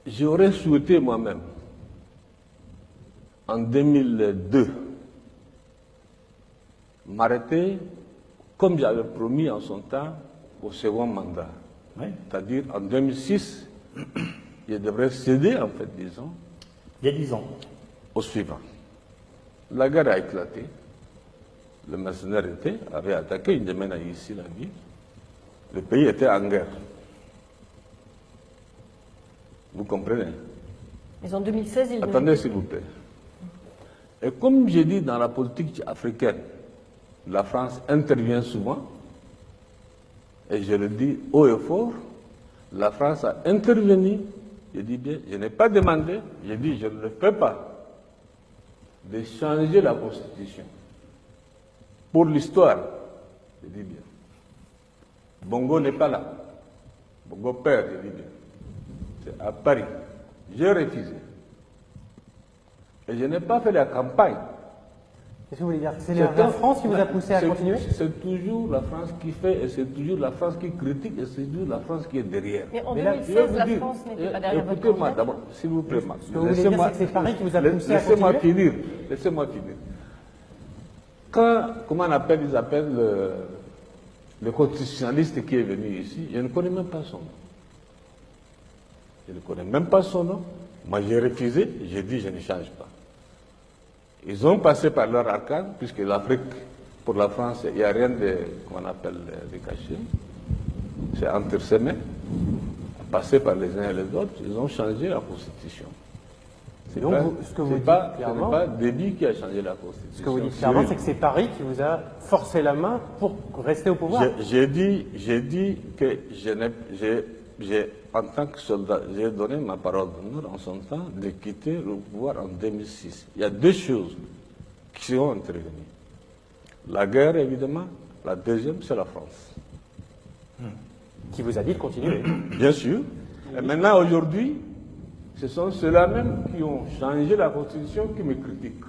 j'aurais souhaité moi-même, en 2002, m'arrêter, comme j'avais promis en son temps, au second mandat. Oui. C'est-à-dire, en 2006, je devrais céder, en fait, disons, Il y a 10 ans. au suivant. La guerre a éclaté. Le mercenaire avait attaqué une semaine ici, la ville. Le pays était en guerre. Vous comprenez? Mais en 2016, il... Attendez, s'il vous plaît. Et comme j'ai dit dans la politique africaine, la France intervient souvent, et je le dis haut et fort, la France a intervenu, je dis bien, je n'ai pas demandé, je dis je ne le fais pas, de changer la Constitution. Pour l'histoire, je dis bien. Bongo n'est pas là. Bongo père, je dis bien. C'est à Paris. J'ai refusé. Et je n'ai pas fait la campagne. Qu'est-ce que vous voulez dire? C'est la France qui vous a poussé à continuer? C'est toujours la France qui fait, et c'est toujours la France qui critique, et c'est toujours la France qui est derrière. Mais en Mais là, 2016, la France n'était pas derrière votre Écoutez-moi candidat. d'abord, s'il vous plaît, Ce que vous voulez dire, c'est que c'est Paris qui vous a poussé à laissez-moi continuer? finir. Laissez-moi finir. Quand, comment on appelle, ils appellent le constitutionnaliste qui est venu ici, je ne connais même pas son nom. Je ne connais même pas son nom. Moi, j'ai refusé, j'ai dit je ne change pas. Ils ont passé par leur arcane, puisque l'Afrique, pour la France, il n'y a rien de, comment on appelle, de caché. C'est entresemé, passé par les uns et les autres, ils ont changé la Constitution. Ce Donc, ce que vous dites clairement, n'est pas Déby qui a changé la Constitution. ce que vous dites clairement, c'est que c'est Paris qui vous a forcé la main pour rester au pouvoir. J'ai dit que en tant que soldat, j'ai donné ma parole d'honneur en son temps de quitter le pouvoir en 2006. Il y a deux choses qui sont intervenues. La guerre, évidemment. La deuxième, c'est la France. Qui vous a dit de continuer. Bien sûr. Et maintenant, aujourd'hui, ce sont ceux-là même qui ont changé la Constitution qui me critiquent.